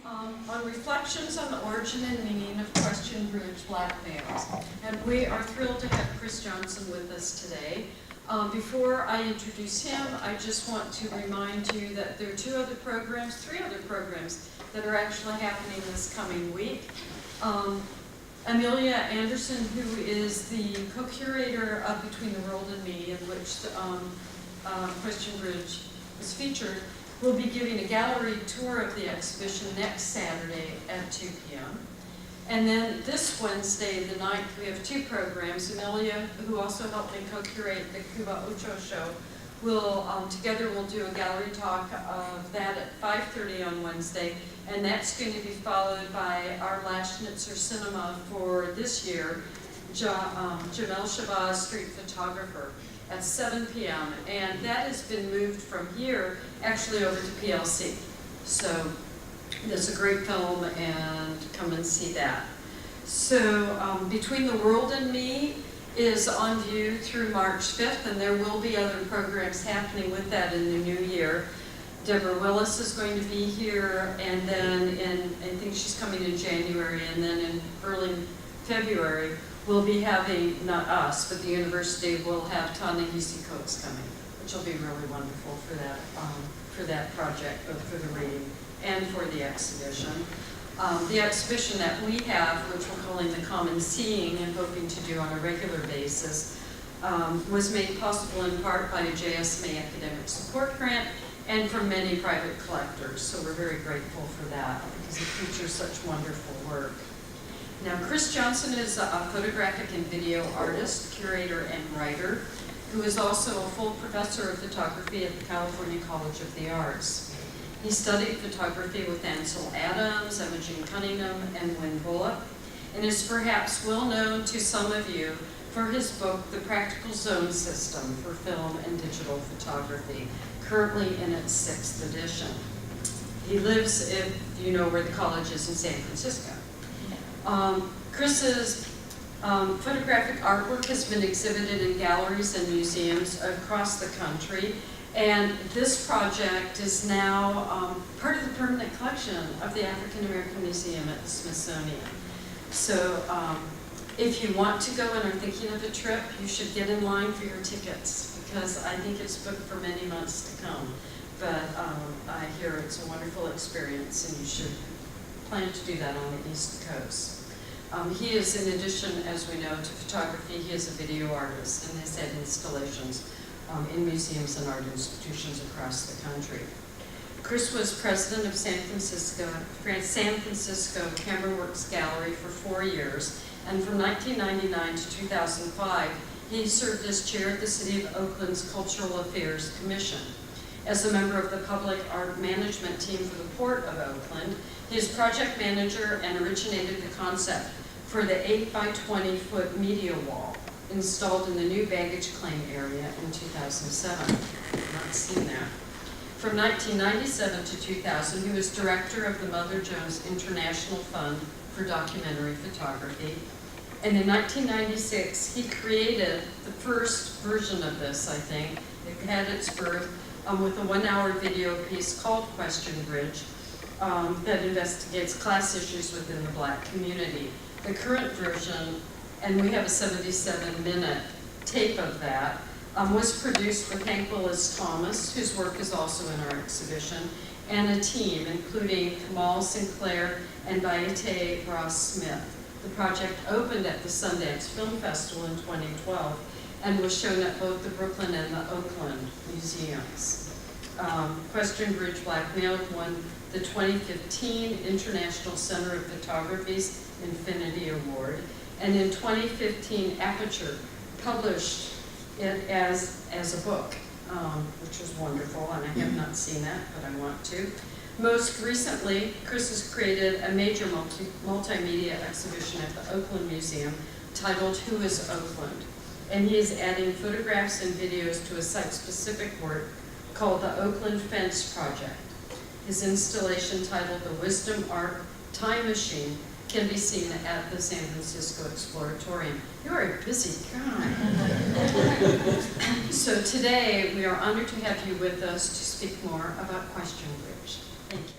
on reflections on the origin and meaning of Question Bridge black males. And we are thrilled to have Chris Johnson with us today. Before I introduce him, I just want to remind you that there are three other programs that are actually happening this coming week. Amelia Anderson, who is the co-curator of Between the World and Me, in which Question Bridge is featured, will be giving a gallery tour of the exhibition next Saturday at 2 p.m. And then this Wednesday, the 9th, we have two programs. Amelia, who also helped me co-curate the Cuba Ocho show, will together we'll do a gallery talk of that at 5:30 on Wednesday, and that's going to be followed by our last Schnitzer cinema for this year, Jamel Shabazz, street photographer, at 7 p.m. And that has been moved from here actually over to PLC. So it's a great film, and come and see that. So Between the World and Me is on view through March 5th, and there will be other programs happening with that in the new year. Deborah Willis is going to be here, and then I think she's coming in January, and then in early February, we'll be having, not us, but the university will have Ta-Nehisi Coates coming, which will be really wonderful for that project, both for the reading and for the exhibition. The exhibition that we have, which we're calling The Common Seeing and hoping to do on a regular basis, was made possible in part by a JSMA academic support grant and from many private collectors. So we're very grateful for that because it features such wonderful work. Now, Chris Johnson is a photographic and video artist, curator, and writer, who is also a full professor of photography at the California College of the Arts. He studied photography with Ansel Adams, Imogen Cunningham, and Wynn Bullock, and is perhaps well known to some of you for his book, The Practical Zone System for Film and Digital Photography, currently in its 6th edition. He lives, if you know where the college is, in San Francisco. Chris's photographic artwork has been exhibited in galleries and museums across the country, and this project is now part of the permanent collection of the African American Museum at the Smithsonian. So if you want to go and are thinking of a trip, you should get in line for your tickets, because I think it's booked for many months to come. But I hear it's a wonderful experience, and you should plan to do that on the East Coast. He is, in addition, as we know, to photography, he is a video artist and has had installations in museums and art institutions across the country. Chris was president of San Francisco Camera Works Gallery for 4 years, and from 1999 to 2005, he served as chair of the City of Oakland's Cultural Affairs Commission. As a member of the public art management team for the Port of Oakland, he is project manager and originated the concept for the 8-by-20-foot media wall installed in the new baggage claim area in 2007. I've not seen that. From 1997 to 2000, he was director of the Mother Jones International Fund for Documentary Photography. And in 1996, he created the first version of this, I think. It had its birth with a 1-hour video piece called Question Bridge that investigates class issues within the Black community. The current version, and we have a 77-minute tape of that, was produced with Willis Thomas, whose work is also in our exhibition, and a team, including Kamal Sinclair and Bayete Ross-Smith. The project opened at the Sundance Film Festival in 2012 and was shown at both the Brooklyn and the Oakland museums. Question Bridge Black Male won the 2015 International Center of Photography's Infinity Award, and in 2015 Aperture published it as a book, which was wonderful, and I have not seen that, but I want to. Most recently, Chris has created a major multimedia exhibition at the Oakland Museum titled Who is Oakland? And he is adding photographs and videos to a site-specific work called the Oakland Fence Project. His installation, titled The Wisdom Art Time Machine, can be seen at the San Francisco Exploratorium. You are a busy guy. So today, we are honored to have you with us to speak more about Question Bridge. Thank you.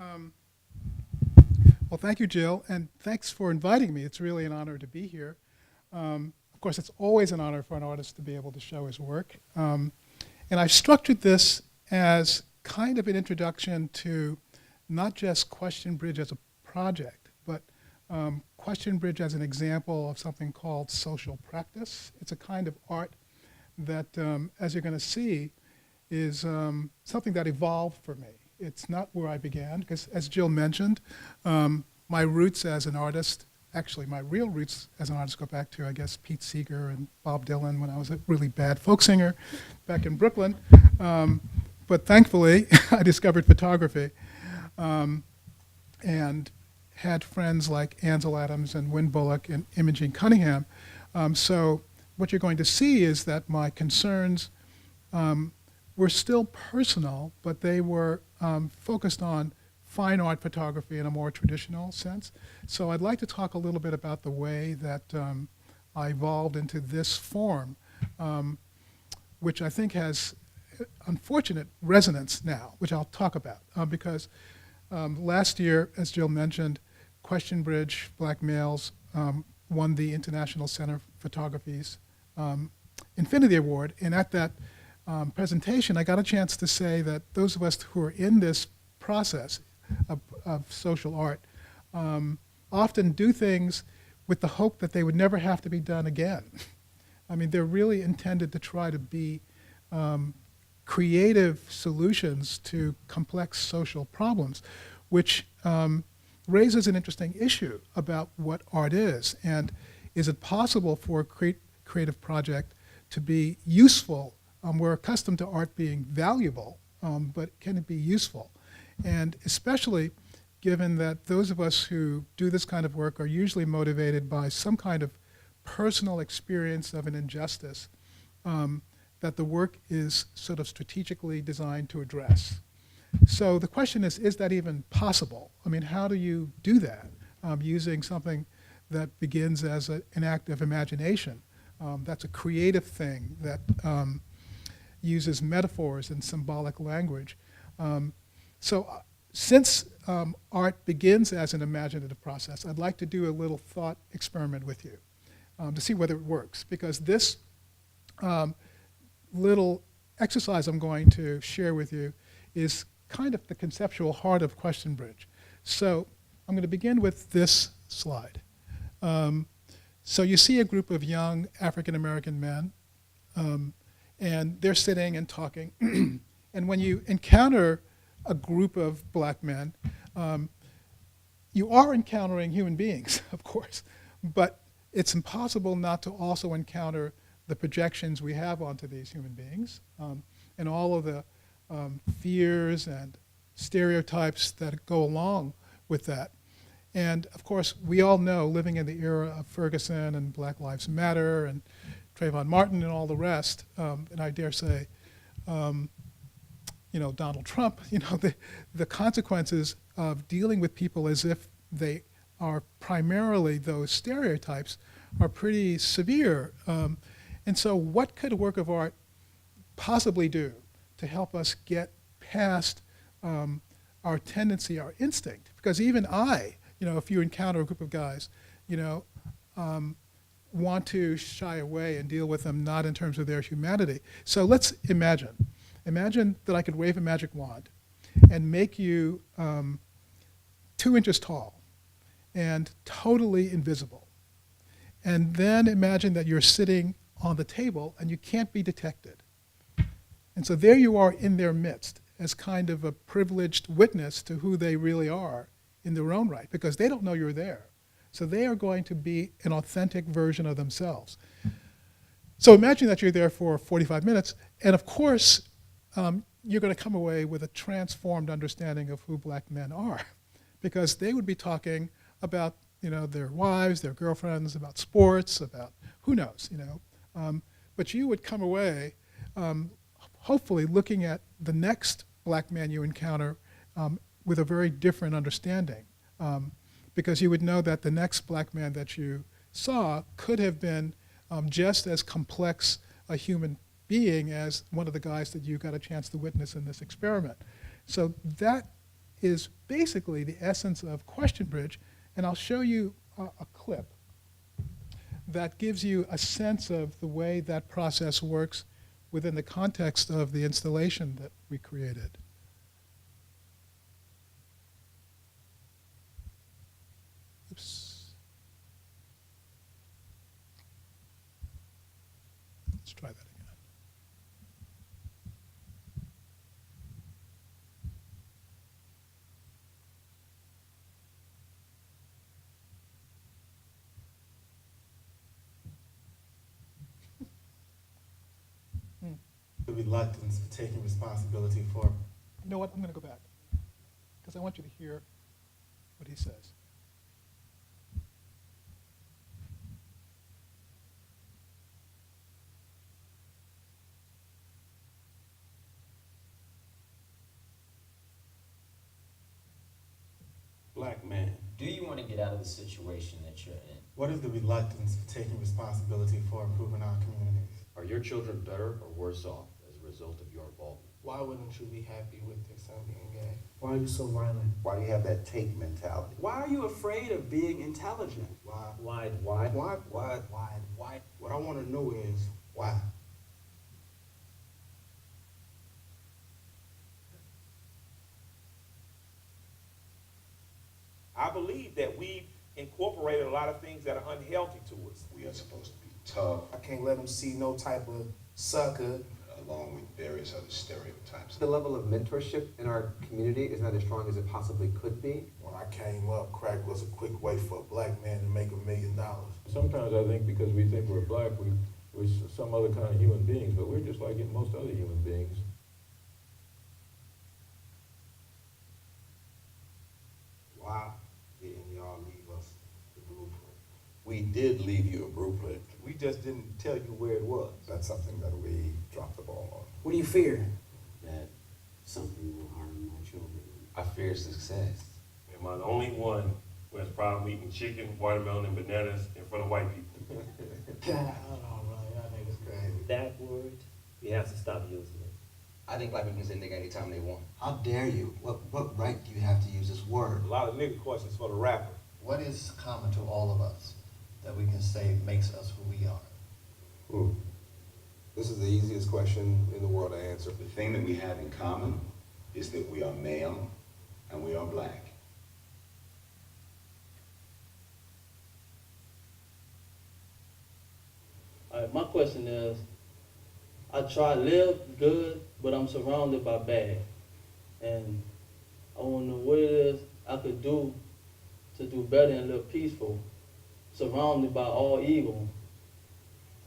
Um, well, thank you, Jill, and thanks for inviting me. It's really an honor to be here. Of course, it's always an honor for an artist to be able to show his work. And I've structured this as kind of an introduction to not just Question Bridge as a project, but Question Bridge as an example of something called social practice. It's a kind of art that, as you're going to see, is something that evolved for me. It's not where I began, because as Jill mentioned, my roots as an artist, actually my real roots as an artist go back to, I guess, Pete Seeger and Bob Dylan when I was a really bad folk singer back in Brooklyn. But thankfully, I discovered photography and had friends like Ansel Adams and Wynn Bullock and Imogen Cunningham. So what you're going to see is that my concerns were still personal, but they were focused on fine art photography in a more traditional sense. So I'd like to talk a little bit about the way that I evolved into this form, which I think has unfortunate resonance now, which I'll talk about, because last year, as Jill mentioned, Question Bridge Black Males won the International Center for Photography's Infinity Award, and at that presentation, I got a chance to say that those of us who are in this process of social art often do things with the hope that they would never have to be done again. I mean, they're really intended to try to be creative solutions to complex social problems, which raises an interesting issue about what art is, and is it possible for a creative project to be useful? We're accustomed to art being valuable, but can it be useful? And especially given that those of us who do this kind of work are usually motivated by some kind of personal experience of an injustice that the work is sort of strategically designed to address. So the question is that even possible? I mean, how do you do that using something that begins as an act of imagination? That's a creative thing that uses metaphors and symbolic language. Since art begins as an imaginative process, I'd like to do a little thought experiment with you to see whether it works, because this little exercise I'm going to share with you is kind of the conceptual heart of Question Bridge. So I'm going to begin with this slide. So you see a group of young African-American men, and they're sitting and talking. And when you encounter a group of black men, you are encountering human beings, of course, but it's impossible not to also encounter the projections we have onto these human beings, and all of the fears and stereotypes that go along with that. And of course, we all know, living in the era of Ferguson and Black Lives Matter and Trayvon Martin and all the rest, and I dare say, Donald Trump, the consequences of dealing with people as if they are primarily those stereotypes are pretty severe. And so what could a work of art possibly do to help us get past our tendency, our instinct? Because even I, if you encounter a group of guys, want to shy away and deal with them not in terms of their humanity. So let's imagine that I could wave a magic wand and make you 2 inches tall and totally invisible. And then imagine that you're sitting on the table and you can't be detected. And so there you are in their midst as kind of a privileged witness to who they really are in their own right, because they don't know you're there. So they are going to be an authentic version of themselves. So imagine that you're there for 45 minutes, and of course, you're going to come away with a transformed understanding of who black men are, because they would be talking about their wives, their girlfriends, about sports, about who knows, but you would come away hopefully looking at the next black man you encounter with a very different understanding, because you would know that the next black man that you saw could have been just as complex a human being as one of the guys that you got a chance to witness in this experiment. So that is basically the essence of Question Bridge, and I'll show you a clip that gives you a sense of the way that process works within the context of the installation that we created. Oops. Let's try that again. The reluctance to taking responsibility for. You know what? I'm going to go back because I want you to hear what he says. Black man, Do you want to get out of the situation that you're in? What is the reluctance to taking responsibility for improving our communities? are your children better or worse off as a result of your involvement? Why wouldn't you be happy with your son being gay? Why are you so violent? Why do you have that take mentality? Why are you afraid of being intelligent? Why? Why? Why? Why? Why? Why? What I want to know is why. I believe that we've incorporated a lot of things that are unhealthy to us. We are supposed to be tough, I can't let him see no type of sucker. along with various other stereotypes. The level of mentorship in our community is not as strong as it possibly could be. When I came up, crack was a quick way for a black man to make $1 million. Sometimes I think because we think we're black, we're some other kind of human beings, but we're just like most other human beings. Why didn't y'all leave us the blueprint? We did leave you a blueprint. We just didn't tell you where it was. That's something that we dropped the ball on. What do you fear? That something will harm my children. I fear success. Am I the only one who has problem eating chicken, watermelon, and bananas in front of white people? I don't know, bro. Y'all niggas crazy. That word, we have to stop using it. I think black people can say nigga anytime they want. How dare you? What right do you have to use this word? A lot of nigga questions for the rapper. What is common to all of us that we can say makes us who we are? This is the easiest question in the world to answer. The thing that we have in common is that we are male and we are black. All right, my question is, I try to live good, but I'm surrounded by bad. And I want to know what it is I could do to do better and live peaceful, surrounded by all evil.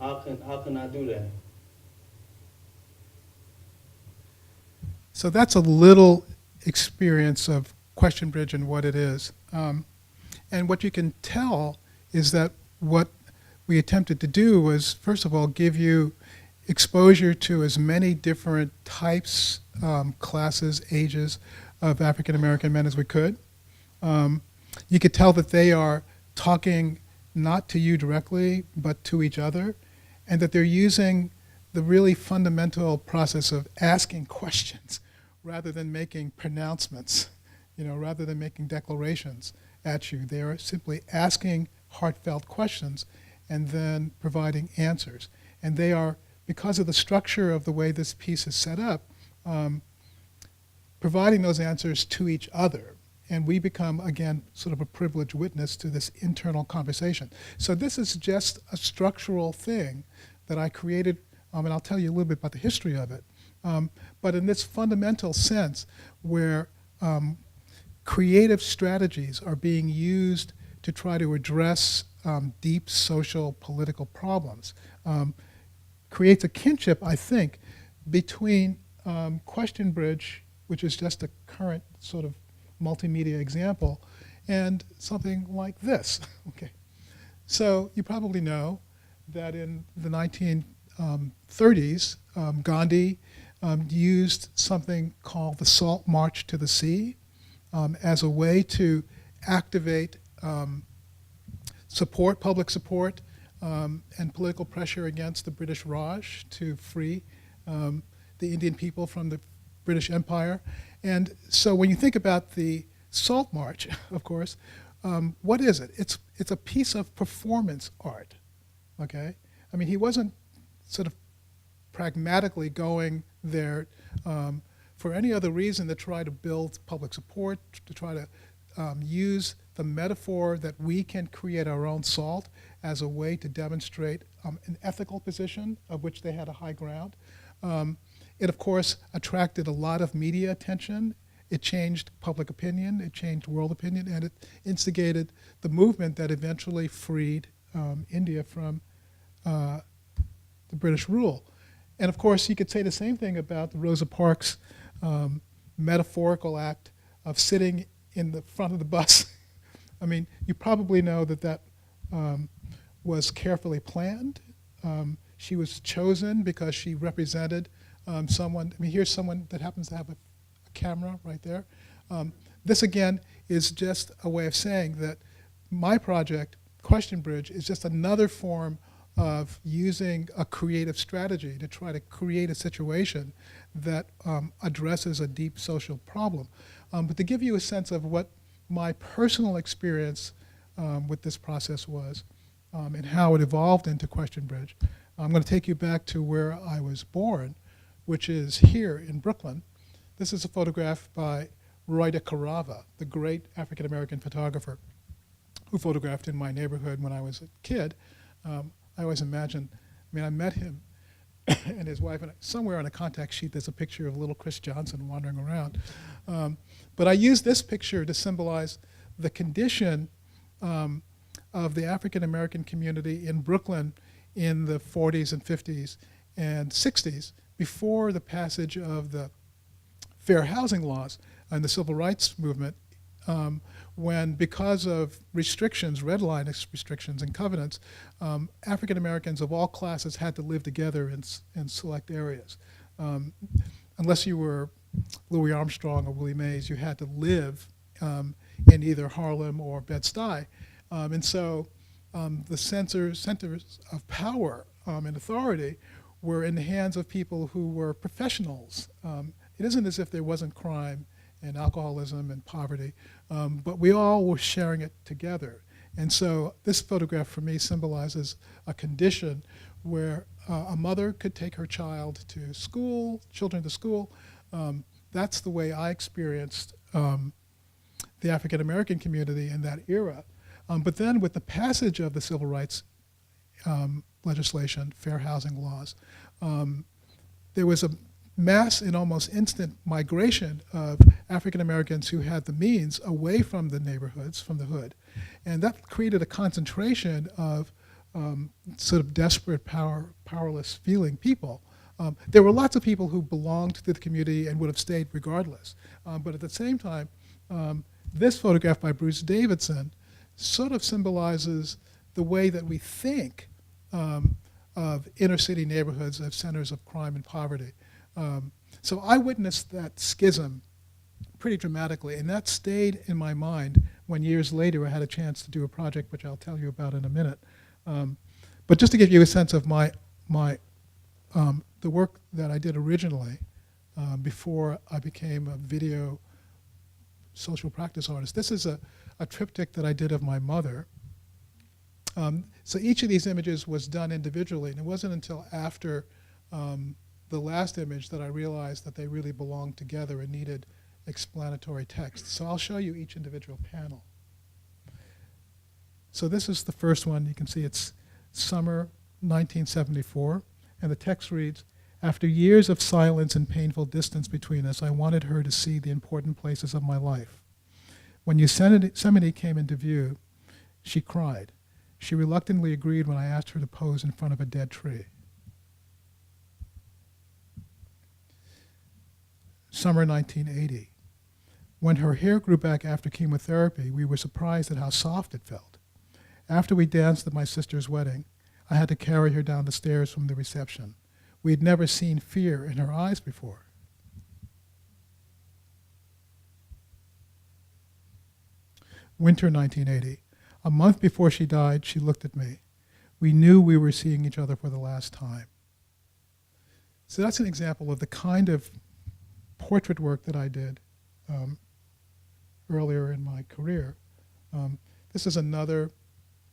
How can I do that? So that's a little experience of Question Bridge and what it is. And what you can tell is that what we attempted to do was, first of all, give you exposure to as many different types, classes, ages of African American men as we could. You could tell that they are talking not to you directly, but to each other, and that they're using the really fundamental process of asking questions rather than making pronouncements, rather than making declarations at you. They are simply asking heartfelt questions and then providing answers. And they are, because of the structure of the way this piece is set up, providing those answers to each other. And we become, again, sort of a privileged witness to this internal conversation. So this is just a structural thing that I created, and I'll tell you a little bit about the history of it. But in this fundamental sense where creative strategies are being used to try to address deep social political problems, creates a kinship, I think, between Question Bridge, which is just a current sort of multimedia example, and something like this. Okay, so you probably know that in the 1930s, Gandhi used something called the Salt March to the Sea as a way to activate support, public support, and political pressure against the British Raj to free the Indian people from the British Empire. And so when you think about the Salt March, of course, what is it? It's a piece of performance art, okay? I mean, he wasn't sort of pragmatically going there for any other reason to try to build public support, to try to use the metaphor that we can create our own salt as a way to demonstrate an ethical position of which they had a high ground. It, of course, attracted a lot of media attention. It changed public opinion, it changed world opinion, and it instigated the movement that eventually freed India from the British rule. And of course, you could say the same thing about Rosa Parks' metaphorical act of sitting in the front of the bus. I mean, you probably know that that was carefully planned. She was chosen because she represented someone. I mean, here's someone that happens to have a camera right there. This, again, is just a way of saying that my project, Question Bridge, is just another form of using a creative strategy to try to create a situation that addresses a deep social problem. But to give you a sense of what my personal experience with this process was and how it evolved into Question Bridge, I'm going to take you back to where I was born, which is here in Brooklyn. This is a photograph by Roy de Carava, the great African-American photographer who photographed in my neighborhood when I was a kid. I always imagine, I mean, I met him and his wife, and somewhere on a contact sheet there's a picture of little Chris Johnson wandering around. But I use this picture to symbolize the condition of the African-American community in Brooklyn in the 40s and 50s and 60s before the passage of the fair housing laws and the civil rights movement, when, because of restrictions, red line restrictions and covenants, African Americans of all classes had to live together in select areas. Unless you were Louis Armstrong or Willie Mays, you had to live in either Harlem or Bed-Stuy. And so the centers of power and authority were in the hands of people who were professionals. It isn't as if there wasn't crime and alcoholism and poverty, but we all were sharing it together. And so this photograph for me symbolizes a condition where a mother could take her child to school, children to school. That's the way I experienced the African American community in that era. But then with the passage of the civil rights legislation, fair housing laws, there was a mass and almost instant migration of African Americans who had the means away from the neighborhoods, from the hood. And that created a concentration of sort of desperate, powerless feeling people. There were lots of people who belonged to the community and would have stayed regardless. But at the same time, this photograph by Bruce Davidson sort of symbolizes the way that we think of inner city neighborhoods as centers of crime and poverty. So I witnessed that schism pretty dramatically, and that stayed in my mind when years later I had a chance to do a project which I'll tell you about in a minute. But just to give you a sense of the work that I did originally before I became a video social practice artist, this is a triptych that I did of my mother. So each of these images was done individually, and it wasn't until after the last image that I realized that they really belonged together and needed explanatory text. So I'll show you each individual panel. So this is the first one. You can see it's summer 1974, and the text reads, "After years of silence and painful distance between us, I wanted her to see the important places of my life. When Yosemite came into view, she cried. She reluctantly agreed when I asked her to pose in front of a dead tree." Summer 1980. When her hair grew back after chemotherapy, we were surprised at how soft it felt. After we danced at my sister's wedding, I had to carry her down the stairs from the reception. We had never seen fear in her eyes before. Winter 1980. A month before she died, she looked at me. We knew we were seeing each other for the last time. So that's an example of the kind of portrait work that I did earlier in my career. This is another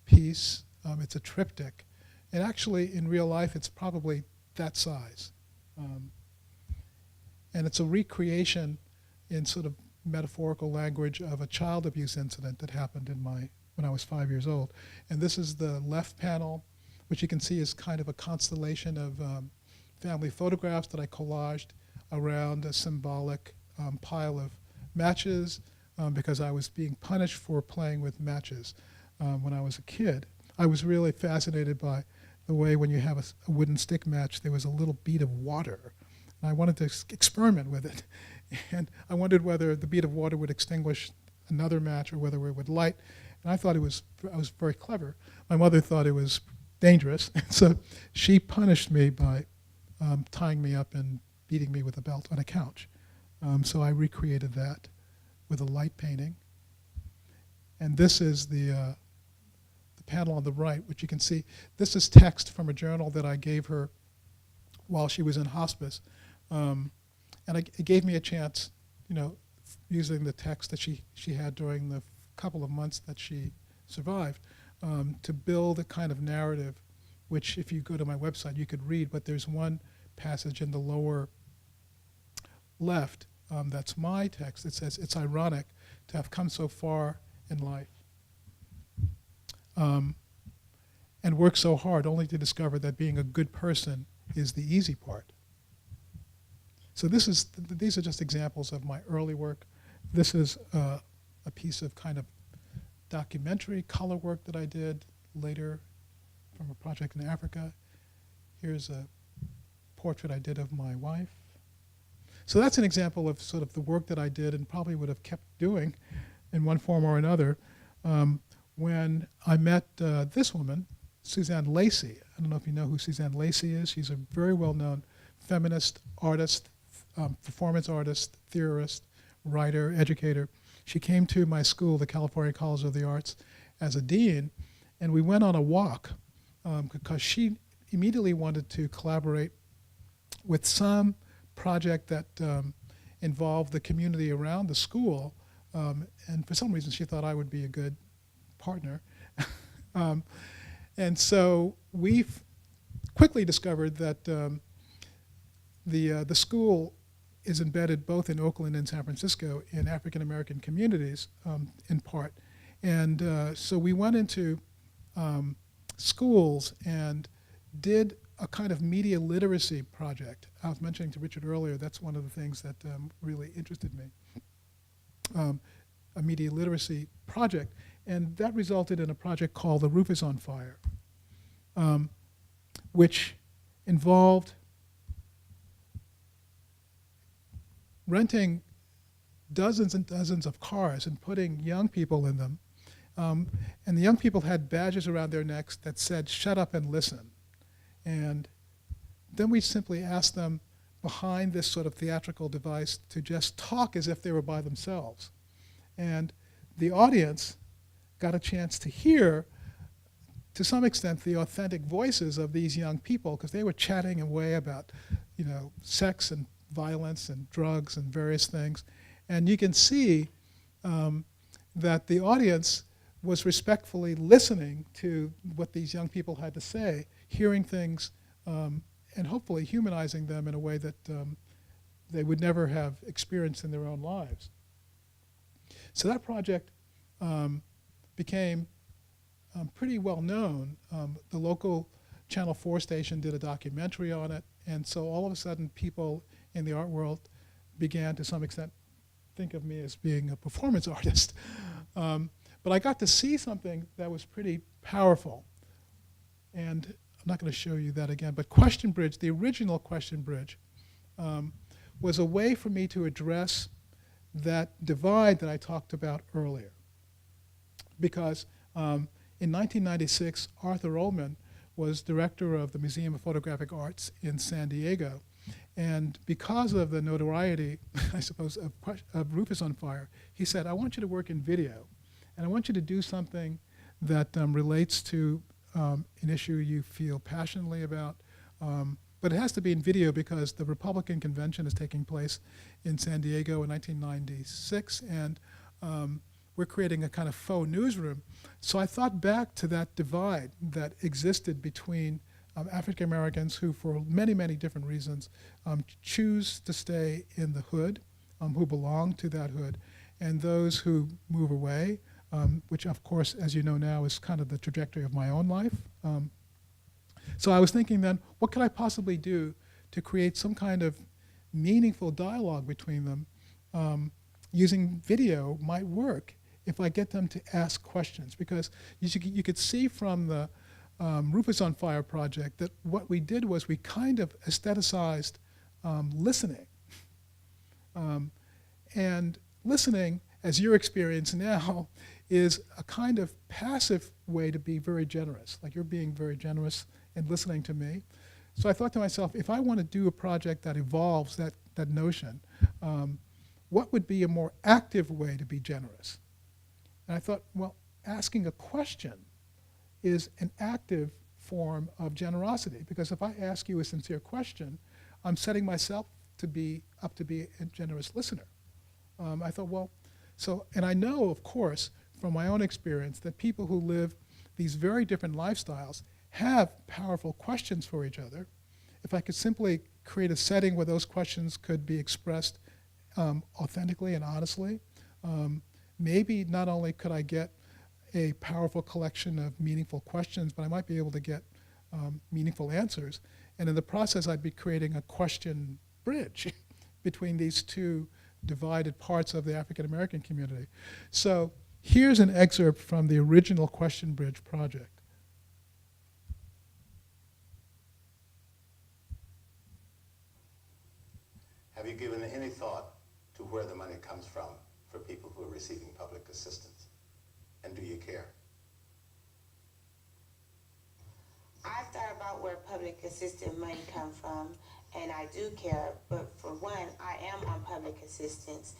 piece. It's a triptych. And actually, in real life, it's probably that size. And it's a recreation in sort of metaphorical language of a child abuse incident that happened when I was 5 years old. And this is the left panel, which you can see is kind of a constellation of family photographs that I collaged around a symbolic pile of matches because I was being punished for playing with matches when I was a kid. I was really fascinated by the way when you have a wooden stick match, there was a little bead of water. And I wanted to experiment with it. And I wondered whether the bead of water would extinguish another match or whether it would light. And I thought I was very clever. My mother thought it was dangerous. And so she punished me by tying me up and beating me with a belt on a couch. So I recreated that with a light painting. And this is the panel on the right, which you can see. This is text from a journal that I gave her while she was in hospice. And it gave me a chance, using the text that she had during the couple of months that she survived, to build a kind of narrative, which if you go to my website, you could read, but there's one passage in the lower left that's my text. It says, "It's ironic to have come so far in life and worked so hard only to discover that being a good person is the easy part." So these are just examples of my early work. This is a piece of kind of documentary color work that I did later from a project in Africa. Here's a portrait I did of my wife. So that's an example of sort of the work that I did and probably would have kept doing in one form or another when I met this woman, Suzanne Lacey. I don't know if you know who Suzanne Lacey is. She's a very well-known feminist artist, performance artist, theorist, writer, educator. She came to my school, the California College of the Arts, as a dean, and we went on a walk because she immediately wanted to collaborate with some project that involved the community around the school, and for some reason she thought I would be a good partner. And so we quickly discovered that the school is embedded both in Oakland and San Francisco in African American communities in part. And so we went into schools and did a kind of media literacy project. I was mentioning to Richard earlier, that's one of the things that really interested me, a media literacy project. And that resulted in a project called The Roof is on Fire, which involved renting dozens and dozens of cars and putting young people in them. And the young people had badges around their necks that said, "Shut up and listen." And then we simply asked them behind this sort of theatrical device to just talk as if they were by themselves. And the audience got a chance to hear, to some extent, the authentic voices of these young people, because they were chatting away about, sex and violence and drugs and various things. And you can see that the audience was respectfully listening to what these young people had to say, hearing things, and hopefully humanizing them in a way that they would never have experienced in their own lives. So that project became pretty well known. The local Channel 4 station did a documentary on it, and so all of a sudden people in the art world began to some extent think of me as being a performance artist. But I got to see something that was pretty powerful. And I'm not going to show you that again, but Question Bridge, the original Question Bridge, was a way for me to address that divide that I talked about earlier. Because in 1996, Arthur Ullman was director of the Museum of Photographic Arts in San Diego. And because of the notoriety, I suppose, of Roof is on Fire, he said, "I want you to work in video, and I want you to do something that relates to an issue you feel passionately about, but but it has to be in video because the Republican convention is taking place in San Diego in 1996, and we're creating a kind of faux newsroom. So I thought back to that divide that existed between African Americans who, for many, many different reasons, choose to stay in the hood, who belong to that hood, and those who move away, which of course, as you know now, is kind of the trajectory of my own life. So I was thinking then, what could I possibly do to create some kind of meaningful dialogue between them? Using video might work if I get them to ask questions, because you could see from the Roof is on Fire project that what we did was we kind of aestheticized listening. And listening, as you're experiencing now, is a kind of passive way to be very generous. Like you're being very generous in listening to me. So I thought to myself, if I want to do a project that evolves that notion, what would be a more active way to be generous? And I thought, well, asking a question is an active form of generosity, because if I ask you a sincere question, I'm setting myself to be a generous listener. I thought, well, and I know, of course, from my own experience, that people who live these very different lifestyles have powerful questions for each other. If I could simply create a setting where those questions could be expressed authentically and honestly, maybe not only could I get a powerful collection of meaningful questions, but I might be able to get meaningful answers. And in the process, I'd be creating a question bridge between these two divided parts of the African American community. So here's an excerpt from the original Question Bridge project. Have you given any thought to where the money comes from for people who are receiving public assistance? And do you care? I thought about where public assistance money comes from, and I do care, but for one, I am on public assistance.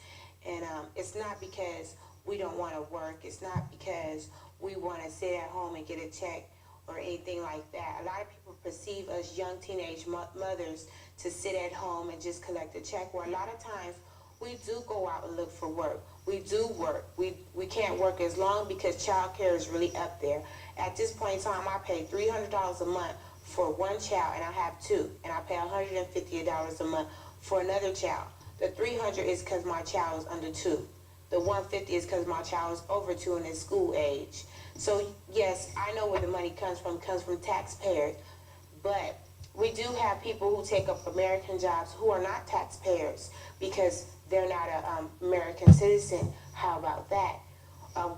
And it's not because we don't want to work. It's not because we want to sit at home and get a check or anything like that. A lot of people perceive us young teenage mothers to sit at home and just collect a check, where a lot of times we do go out and look for work. We do work. We can't work as long because child care is really up there. At this point in time, I pay $300 a month for one child, and I have two, and I pay $150 a month for another child. The $300 is because my child is under 2. The $150 is because my child is over 2 and is school age. So yes, I know where the money comes from taxpayers, but we do have people who take up American jobs who are not taxpayers because they're not an American citizen. How about that?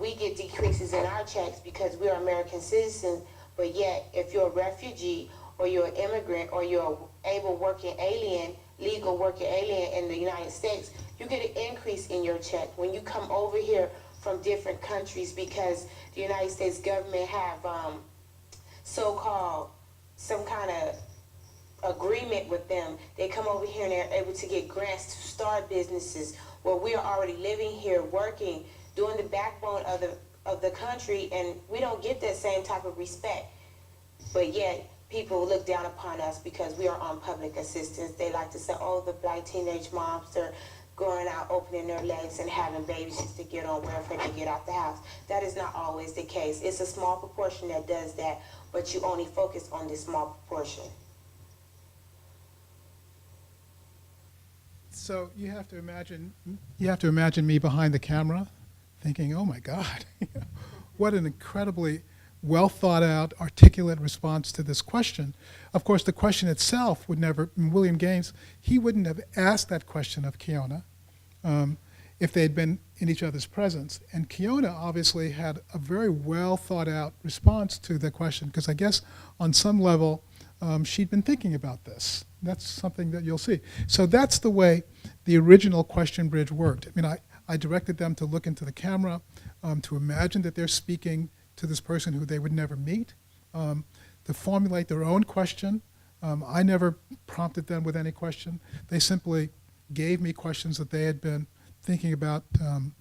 We get decreases in our checks because we're American citizens, but yet if you're a refugee or you're an immigrant or you're an able working alien, legal working alien in the United States, you get an increase in your check when you come over here from different countries, because the United States government have so-called some kind of agreement with them. They come over here and they're able to get grants to start businesses where we are already living here, working, doing the backbone of the country, and we don't get that same type of respect. But yet people look down upon us because we are on public assistance. They like to say, oh, the black teenage moms are going out, opening their legs and having babies just to get on welfare to get out the house. That is not always the case. It's a small proportion that does that, but you only focus on this small proportion. So you have to imagine me behind the camera thinking, oh my God, what an incredibly well thought out, articulate response to this question. Of course, the question itself would never, William Gaines, he wouldn't have asked that question of Kiona if they had been in each other's presence. And Kiona obviously had a very well thought out response to the question, because I guess on some level she'd been thinking about this. That's something that you'll see. So that's the way the original Question Bridge worked. I mean, I directed them to look into the camera, to imagine that they're speaking to this person who they would never meet, to formulate their own question. I never prompted them with any question. They simply gave me questions that they had been thinking about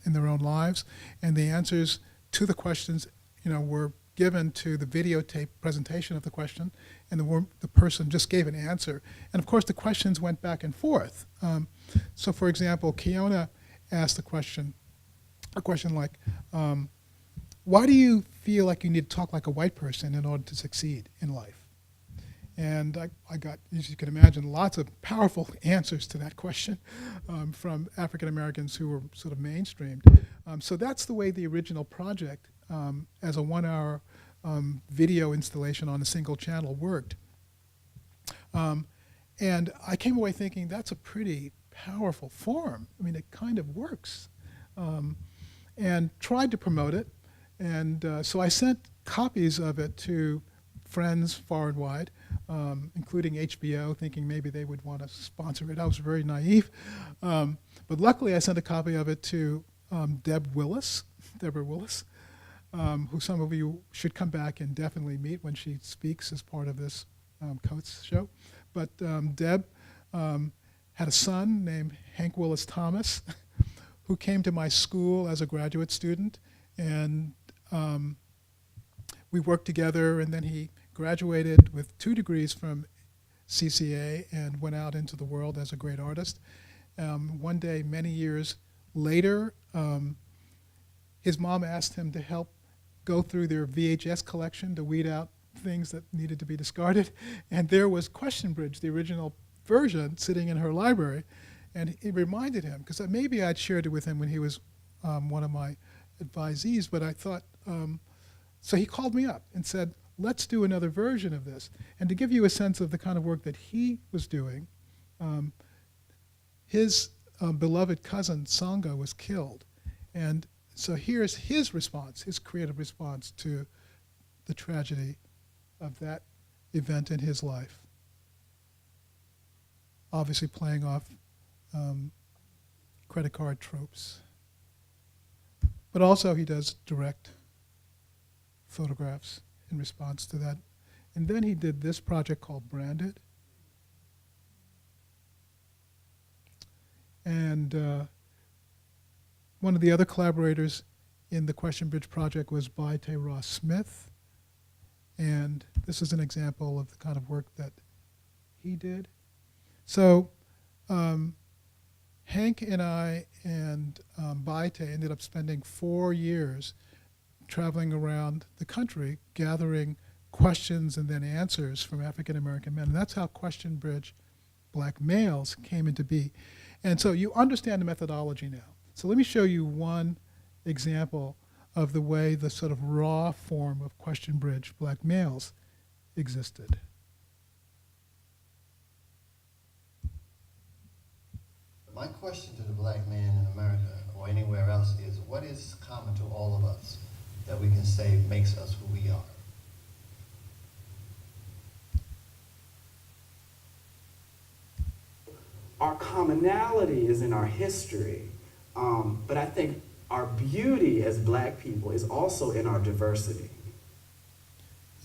in their own lives, and the answers to the questions, were given to the videotape presentation of the question, and the person just gave an answer. And of course, the questions went back and forth. So for example, Kiona asked a question like, why do you feel like you need to talk like a white person in order to succeed in life? And I got, as you can imagine, lots of powerful answers to that question from African Americans who were sort of mainstreamed. So that's the way the original project, as a 1-hour video installation on a single channel, worked. And I came away thinking that's a pretty powerful form. I mean, it kind of works. And tried to promote it. And so I sent copies of it to friends far and wide, including HBO, thinking maybe they would want to sponsor it. I was very naive. But luckily, I sent a copy of it to Deborah Willis, who some of you should come back and definitely meet when she speaks as part of this Coates show. But Deb had a son named Hank Willis Thomas, who came to my school as a graduate student, and we worked together, and then he graduated with 2 degrees from CCA and went out into the world as a great artist. One day, many years later, his mom asked him to help go through their VHS collection to weed out things that needed to be discarded, and there was Question Bridge, the original version, sitting in her library, and it reminded him, because maybe I'd shared it with him when he was one of my advisees, but I thought, so he called me up and said, let's do another version of this. And to give you a sense of the kind of work that he was doing, his beloved cousin, Sangha, was killed. And so here's his response, his creative response to the tragedy of that event in his life. Obviously playing off credit card tropes. But also he does direct photographs in response to that. And then he did this project called Branded. And one of the other collaborators in the Question Bridge project was Baite Ross Smith. And this is an example of the kind of work that he did. So Hank and I and Baite ended up spending 4 years traveling around the country, gathering questions and then answers from African American men. And that's how Question Bridge Black Males came into being. And so you understand the methodology now. So let me show you one example of the way the sort of raw form of Question Bridge Black Males existed. My question to the black man in America or anywhere else is, what is common to all of us that we can say makes us who we are? Our commonality is in our history, but I think our beauty as black people is also in our diversity.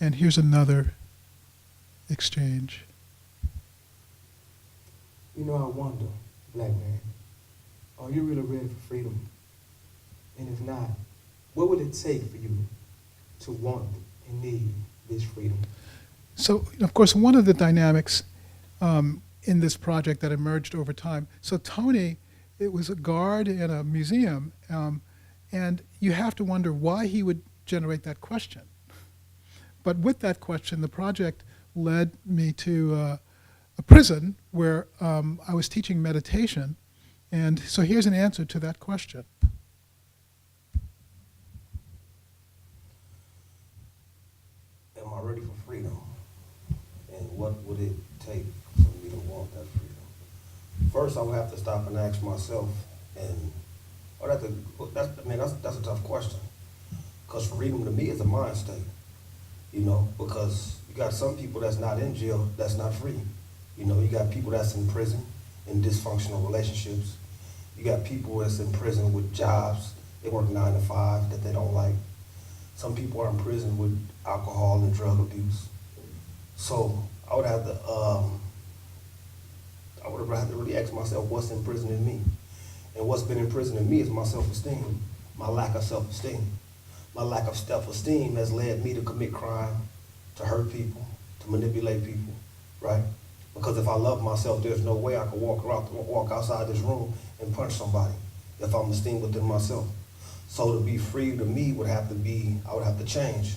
And here's another exchange. You know, I wonder, black man, are you really ready for freedom? And if not, what would it take for you to want and need this freedom? So, of course, one of the dynamics in this project that emerged over time, so Tony, it was a guard in a museum, and you have to wonder why he would generate that question. But with that question, the project led me to a prison where I was teaching meditation, and so here's an answer to that question. Am I ready for freedom? And what would it take for me to want that freedom? First, I would have to stop and ask myself, and that's a tough question. Because freedom to me is a mind state, you know, because you got some people that's not in jail, that's not free. You know, you got people that's in prison in dysfunctional relationships. You got people that's in prison with jobs, they work 9 to 5 that they don't like. Some people are in prison with alcohol and drug abuse. So I would have to really ask myself what's in prison in me. And what's been in prison in me is my self-esteem, my lack of self-esteem. my lack of self-esteem has led me to commit crime, to hurt people, to manipulate people, right? Because if I love myself, there's no way I could walk outside this room and punch somebody if I'm esteemed within myself. So to be free to me would have to be, I would have to change,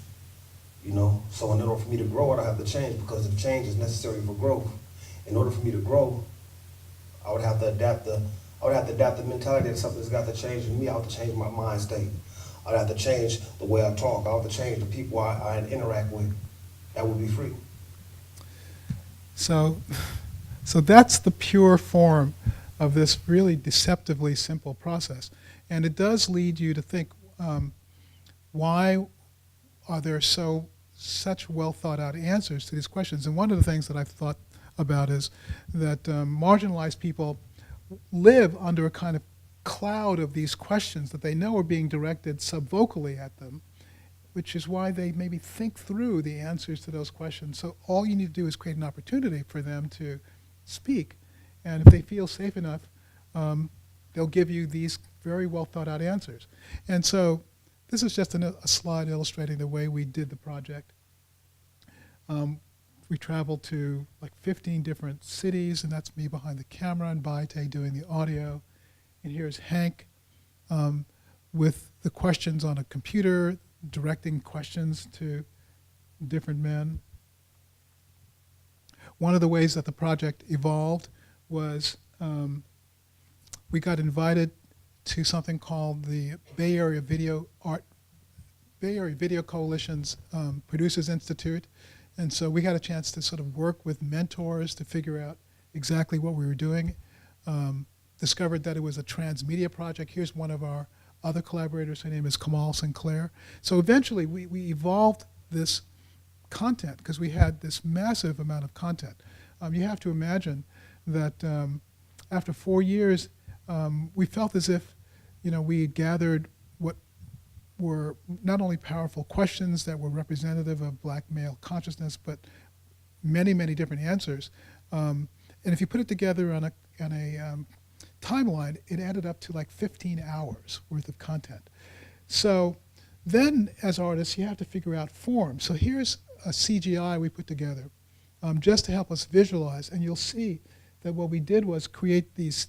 you know? So in order for me to grow, I'd have to change, because if change is necessary for growth, in order for me to grow, I would have to adapt the mentality that something's got to change in me. I have to change my mind state. I'd have to change the way I talk. I have to change the people I interact with. That would be free. So that's the pure form of this really deceptively simple process. And it does lead you to think, why are there such well thought out answers to these questions? And one of the things that I've thought about is that marginalized people live under a kind of cloud of these questions that they know are being directed subvocally at them, which is why they maybe think through the answers to those questions. So all you need to do is create an opportunity for them to speak. And if they feel safe enough, they'll give you these very well thought out answers. And so this is just a slide illustrating the way we did the project. We traveled to like 15 different cities, and that's me behind the camera, and Baite doing the audio. And here's Hank with the questions on a computer, directing questions to different men. One of the ways that the project evolved was we got invited to something called the Bay Area Video Coalition's Producers Institute. And so we had a chance to sort of work with mentors to figure out exactly what we were doing. Discovered that it was a transmedia project. Here's one of our other collaborators. Her name is Kamal Sinclair. So eventually we evolved this content because we had this massive amount of content. You have to imagine that after 4 years, we felt as if, you know, we had gathered what were not only powerful questions that were representative of black male consciousness, but many, many different answers. And if you put it together on a timeline, it added up to like 15 hours worth of content. So then, as artists, you have to figure out form. So here's a CGI we put together just to help us visualize. And you'll see that what we did was create these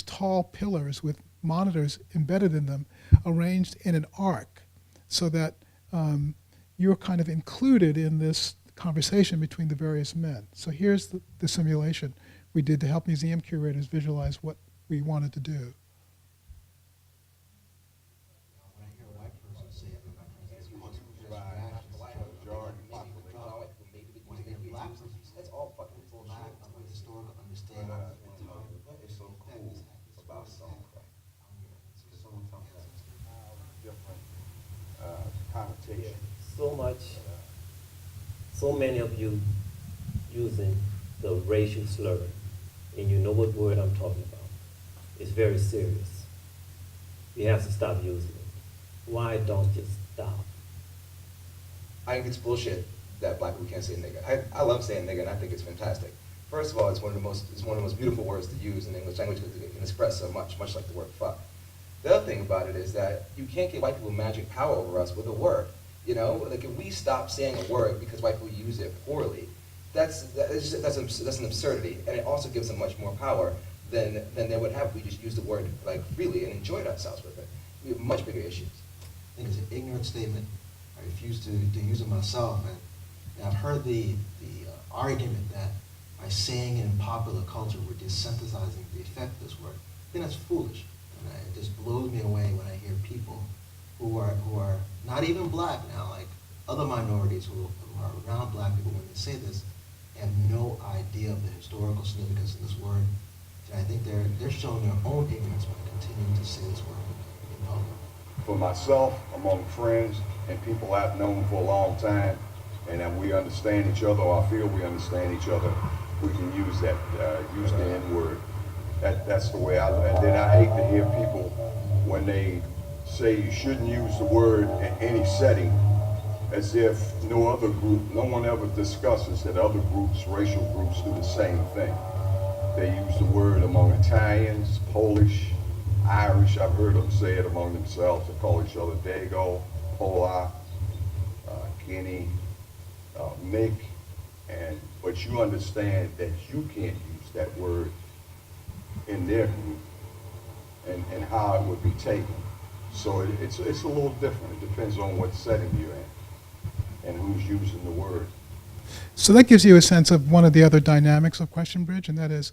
tall pillars with monitors embedded in them, arranged in an arc, so that you're kind of included in this conversation between the various men. So here's the simulation we did to help museum curators visualize what we wanted to do. That's all fucking bullshit. Historical understanding. What is so cool about songcraft? Different connotation. So many of you using the racial slur, and you know what word I'm talking about. It's very serious. We have to stop using it. Why don't you stop? I think it's bullshit that black people can't say nigga. I love saying nigga, and I think it's fantastic. First of all, it's one of the most beautiful words to use in the English language because it can express so much like the word fuck. The other thing about it is that you can't give white people magic power over us with a word. You know, like if we stop saying a word because white people use it poorly, that's an absurdity, and it also gives them much more power than they would have if we just used the word like freely and enjoyed ourselves with it. We have much bigger issues. I think it's an ignorant statement. I refuse to use it myself, and I've heard the argument that by saying it in popular culture we're desensitizing the effect of this word. I think that's foolish, and it just blows me away when I hear people who are not even black now, like other minorities who are around black people, when they say this, have no idea of the historical significance of this word. And I think they're showing their own ignorance by continuing to say this word in public. For myself, among friends and people I've known for a long time, and that we understand each other, or I feel we understand each other, we can use that, use the N-word. That's the way and then I hate to hear people when they say you shouldn't use the word in any setting, as if no one ever discusses that other groups, racial groups, do the same thing. They use the word among Italians, Polish, Irish. I've heard them say it among themselves. They call each other Dago. Poa, Guinea, Mick, but you understand that you can't use that word in their group and how it would be taken. So it's a little different. It depends on what setting you're in and who's using the word. So that gives you a sense of one of the other dynamics of Question Bridge, and that is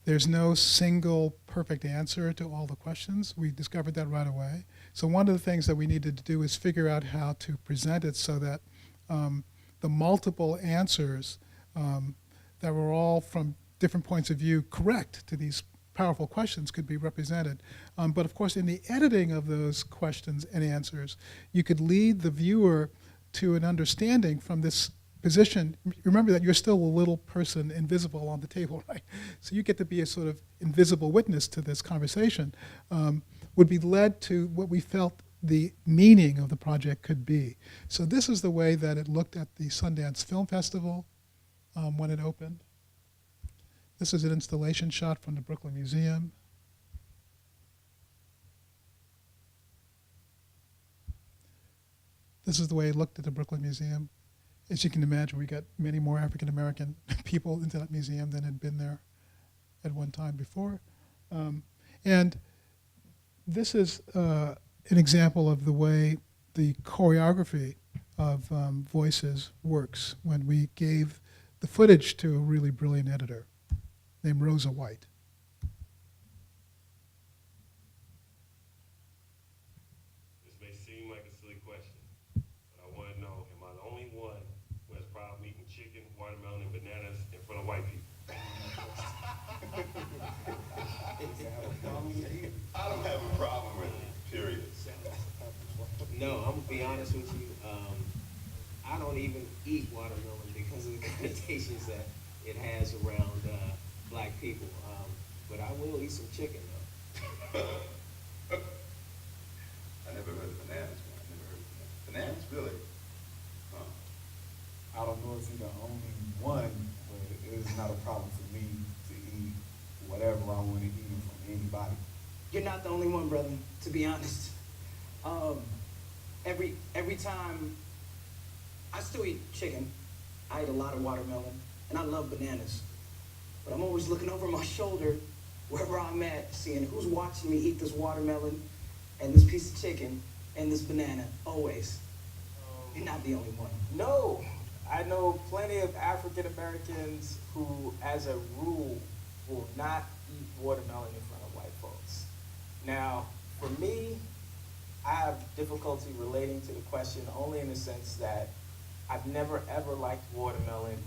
there's no single perfect answer to all the questions. We discovered that right away. So one of the things that we needed to do is figure out how to present it so that the multiple answers that were all from different points of view correct to these powerful questions could be represented. But of course, in the editing of those questions and answers, you could lead the viewer to an understanding from this position. Remember that you're still a little person invisible on the table, right? So you get to be a sort of invisible witness to this conversation, would be led to what we felt the meaning of the project could be. So this is the way that it looked at the Sundance Film Festival when it opened. This is an installation shot from the Brooklyn Museum. This is the way it looked at the Brooklyn Museum. As you can imagine, we got many more African American people into that museum than had been there at one time before. And this is an example of the way the choreography of Voices works when we gave the footage to a really brilliant editor named Rosa White. This may seem like a silly question, but I want to know, am I the only one who has problem eating chicken, watermelon, and bananas in front of white people? I don't have a problem with it, period. No, I'm gonna be honest with you. I don't even eat watermelon because of the connotations that it has around black people. But I will eat some chicken though. I never heard of bananas, man. I never heard of bananas. Bananas, really? I don't know if you're the only one, but it is not a problem for me to eat whatever I want to eat from anybody. You're not the only one, brother, to be honest. Every time I still eat chicken, I eat a lot of watermelon, and I love bananas. But I'm always looking over my shoulder, wherever I'm at, seeing who's watching me eat this watermelon and this piece of chicken and this banana, always. You're not the only one. No, I know plenty of African Americans who, as a rule, will not eat watermelon in front of white folks. Now, for me, I have difficulty relating to the question only in the sense that I've never ever liked watermelon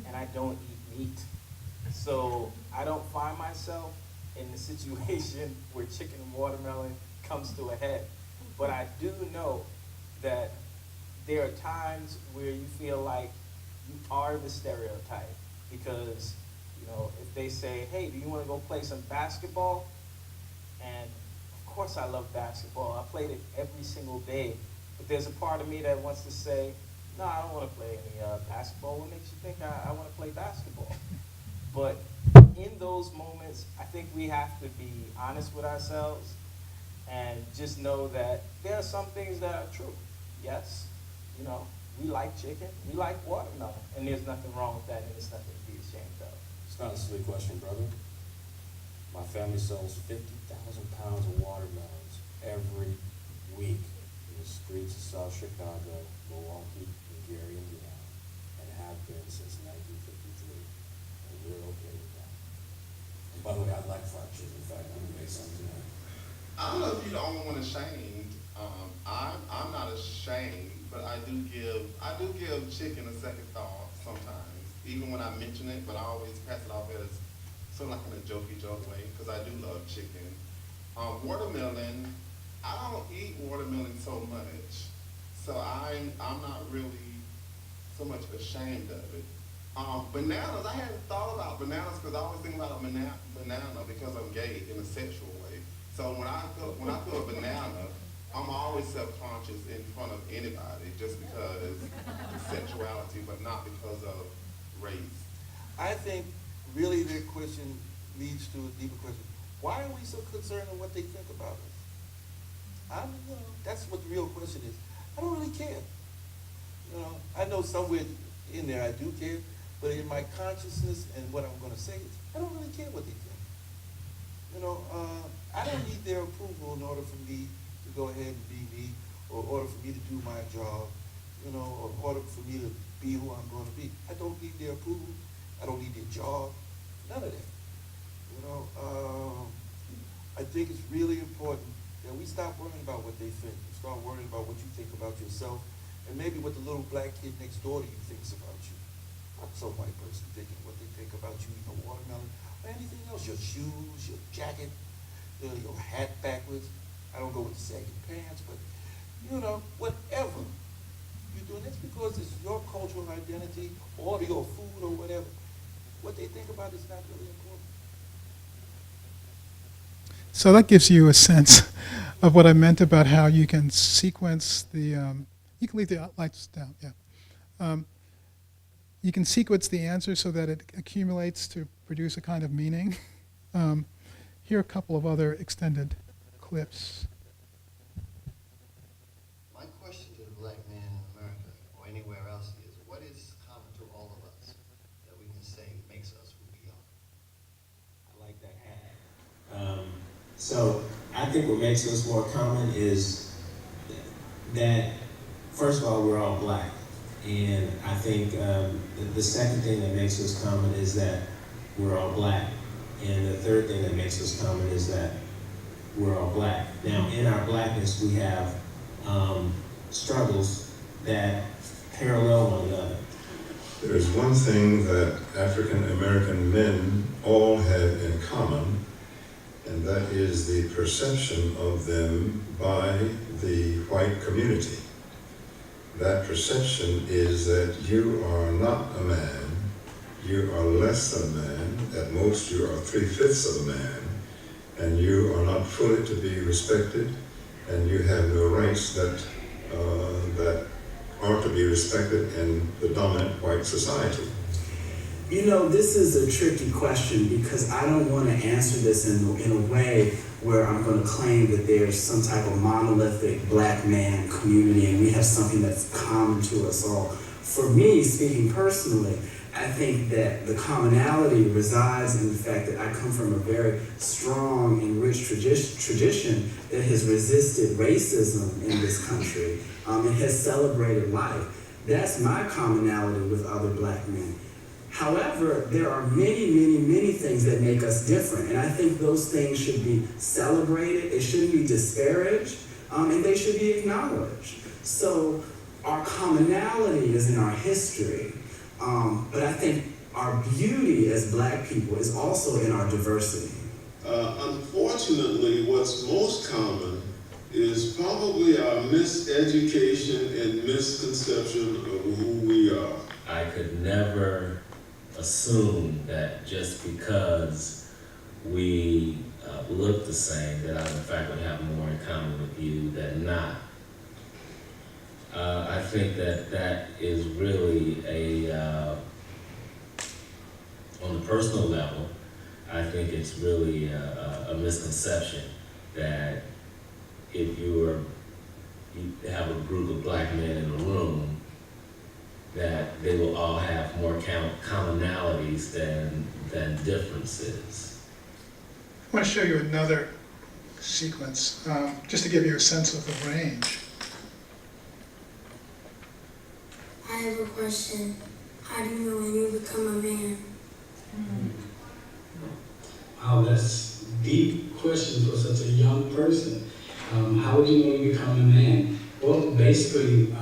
and I don't eat meat. So I don't find myself in the situation where chicken and watermelon comes to a head. But I do know that there are times where you feel like you are the stereotype because, you know, if they say, hey, do you want to go play some basketball? And of course I love basketball. I played it every single day. But there's a part of me that wants to say, no, I don't want to play any basketball. What makes you think I want to play basketball? But in those moments, I think we have to be honest with ourselves and just know that there are some things that are true. Yes, you know, we like chicken, we like watermelon, and there's nothing wrong with that, and there's nothing to be ashamed of. It's not a silly question, brother. My family sells 50,000 pounds of watermelons every week in the streets of South Chicago, Milwaukee, and Gary, Indiana, and have been since 1953. And we're okay with that. And by the way, I like fried chicken. In fact, I'm gonna make some tonight. I don't know if you're the only one ashamed. I'm not ashamed, but I do give chicken a second thought sometimes, even when I mention it. But I always pass it off as sort of like in a jokey way because I do love chicken. Watermelon, I don't eat watermelon so much, so I'm not really so much ashamed of it. Bananas, I hadn't thought about bananas because I always think about a banana because I'm gay in a sexual way. So when I feel a banana, I'm always self-conscious in front of anybody just because of sexuality, but not because of race. I think really the question leads to a deeper question. Why are we so concerned with what they think about us? That's what the real question is. I don't really care. I know somewhere in there I do care, but in my consciousness and what I'm going to say is, I don't really care what they think. I don't need their approval in order for me to go ahead and be me, or in order for me to do my job, or in order for me to be who I'm going to be. I don't need their approval. I don't need their job. None of that. I think it's really important that we stop worrying about what they think and start worrying about what you think about yourself, and maybe what the little black kid next door to you thinks about you. Not some white person thinking what they think about you, watermelon, or anything else, your shoes, your jacket, your hat backwards. I don't go with the sagging pants, but whatever you're doing, that's because it's your cultural identity or your food or whatever. What they think about is not really important. So that gives you a sense of what I meant about how you can sequence the, you can leave the lights down, yeah. You can sequence the answer so that it accumulates to produce a kind of meaning. Here are a couple of other extended clips. My question to the black man in America, or anywhere else, is what is common to all of us that we can say makes us who we are? I like that hat. So I think what makes us more common is that, first of all, we're all black. And I think the second thing that makes us common is that we're all black. And the third thing that makes us common is that we're all black. Now, in our blackness, we have struggles that parallel one another. There's one thing that African American men all have in common, and that is the perception of them by the white community. That perception is that you are not a man, you are less than a man, at most you are 3/5 of a man, and you are not fully to be respected, and you have no rights that are to be respected in the dominant white society. This is a tricky question because I don't want to answer this in a way where I'm going to claim that there's some type of monolithic black man community and we have something that's common to us all. For me, speaking personally, I think that the commonality resides in the fact that I come from a very strong and rich tradition that has resisted racism in this country and has celebrated life. That's my commonality with other black men. However, there are many, many, many things that make us different, and I think those things should be celebrated, they shouldn't be disparaged, and they should be acknowledged. So our commonality is in our history, but I think our beauty as black people is also in our diversity. Unfortunately, what's most common is probably our miseducation and misconception of who we are. I could never assume that just because we look the same, that I in fact would have more in common with you than not. I think that is really on the personal level, I think it's really a misconception that if you have a group of black men in a room, that they will all have more commonalities than differences. I want to show you another sequence, just to give you a sense of the range. I have a question. How do you know when you become a man? Wow, that's deep question for such a young person. How would you know you become a man? Well, basically,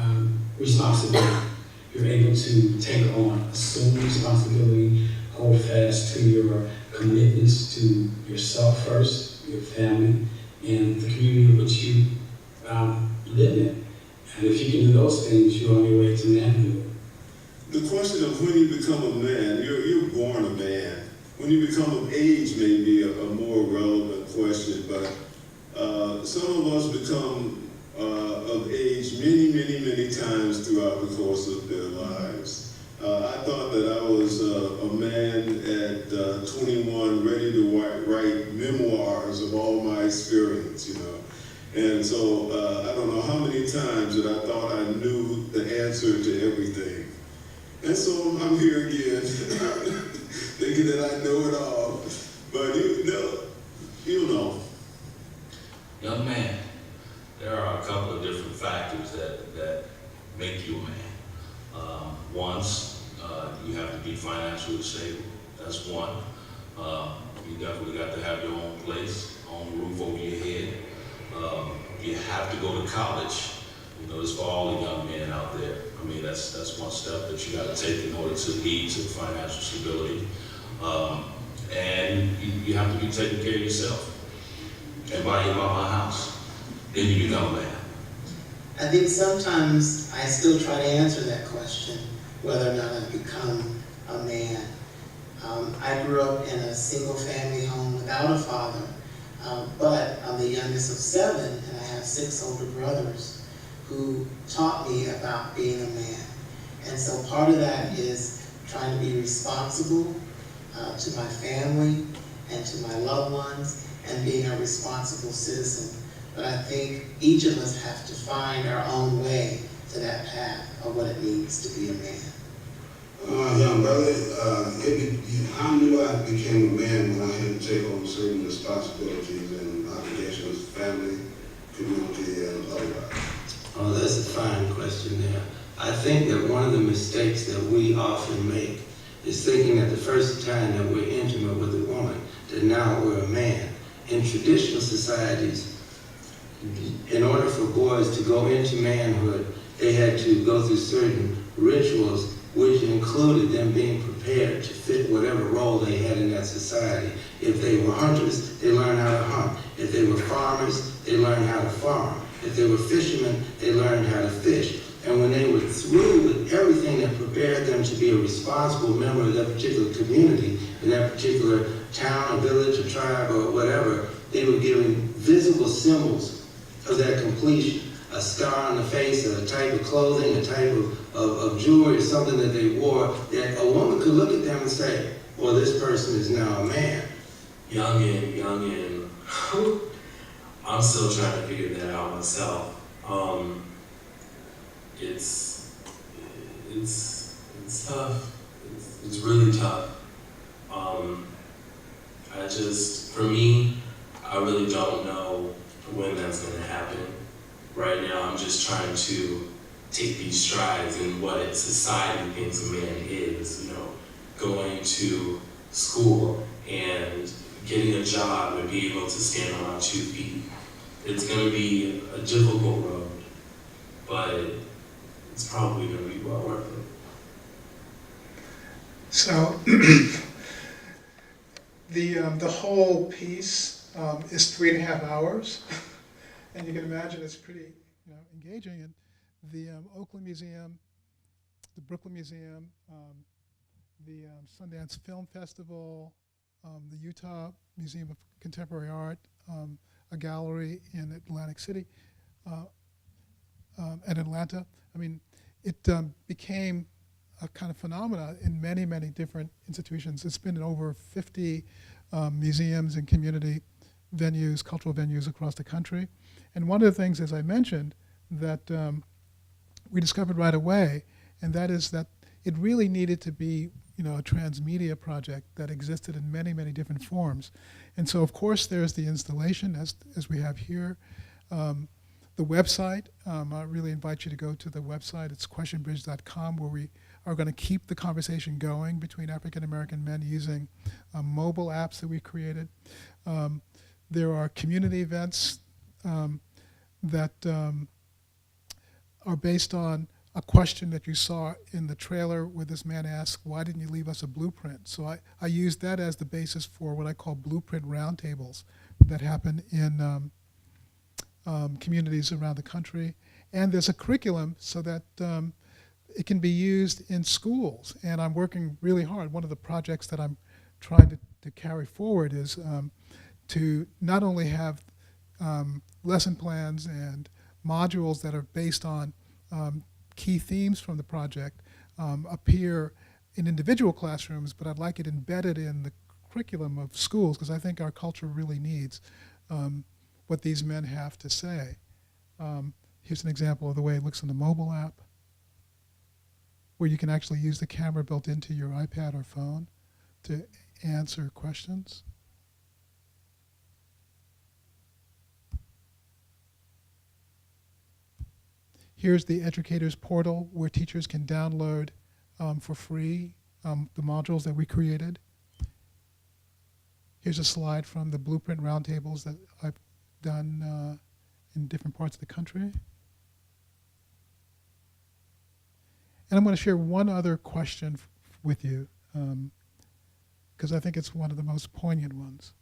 responsibility. You're able to take on, assume responsibility, hold fast to your commitments to yourself first, your family, and the community in which you live in. And if you can do those things, you're on your way to manhood. The question of when you become a man, you're born a man. When you become of age may be a more relevant question, but some of us become of age many times throughout the course of their lives. I thought that I was a man at 21, ready to write memoirs of all my experience, And so I don't know how many times that I thought I knew the answer to everything. And so I'm here again, thinking that I know it all. But you know. Young man, there are a couple of different factors that make you a man. You have to be financially stable. That's one. You definitely got to have your own place, own roof over your head. You have to go to college. You know, it's for all the young men out there. I mean, that's one step that you got to take in order to lead to financial stability. And you have to be taking care of yourself and buy your mama a house. Then you become a man. I think sometimes I still try to answer that question, whether or not I've become a man. I grew up in a single family home without a father, but I'm the youngest of 7, and I have 6 older brothers who taught me about being a man. And so part of that is trying to be responsible to my family and to my loved ones, and being a responsible citizen. But I think each of us have to find our own way to that path of what it means to be a man. Young brother, I knew I became a man when I had to take on certain responsibilities and obligations, family, community, and otherwise. Oh, that's a fine question there. I think that one of the mistakes that we often make is thinking that the first time that we're intimate with a woman, that now we're a man. In traditional societies, in order for boys to go into manhood, they had to go through certain rituals, which included them being prepared to fit whatever role they had in that society. If they were hunters, they learned how to hunt. If they were farmers, they learned how to farm. If they were fishermen, they learned how to fish. And when they were through with everything that prepared them to be a responsible member of that particular community, in that particular town or village or tribe or whatever, they were given visible symbols of that completion. A scar on the face, a type of clothing, a type of jewelry, or something that they wore, that a woman could look at them and say, well, this person is now a man. Youngin, I'm still trying to figure that out myself. It's tough. It's really tough. For me, I really don't know when that's going to happen. Right now, I'm just trying to take these strides in what society thinks a man is. You know, going to school and getting a job and being able to stand on my 2 feet. It's going to be a difficult road, but it's probably going to be well worth it. So the whole piece is 3.5 hours, and you can imagine it's pretty engaging. And the Oakland Museum, the Brooklyn Museum, the Sundance Film Festival, the Utah Museum of Contemporary Art, a gallery in Atlantic City, at Atlanta. I mean, it became a kind of phenomena in many, many different institutions. It's been in over 50 museums and community venues, cultural venues across the country. And one of the things, as I mentioned, that we discovered right away, and that is that it really needed to be a transmedia project that existed in many, many different forms. And so, of course, there's the installation, as we have here. The website, I really invite you to go to the website. It's questionbridge.com, where we are going to keep the conversation going between African-American men using mobile apps that we've created. There are community events that are based on a question that you saw in the trailer where this man asked, why didn't you leave us a blueprint? So I used that as the basis for what I call blueprint roundtables that happen in communities around the country. And there's a curriculum so that it can be used in schools. And I'm working really hard. One of the projects that I'm trying to carry forward is to not only have lesson plans and modules that are based on key themes from the project appear in individual classrooms, but I'd like it embedded in the curriculum of schools, because I think our culture really needs what these men have to say. Here's an example of the way it looks in the mobile app, where you can actually use the camera built into your iPad or phone to answer questions. Here's the educators portal where teachers can download for free the modules that we created. Here's a slide from the blueprint roundtables that I've done in different parts of the country. And I'm going to share one other question with you, because I think it's one of the most poignant ones.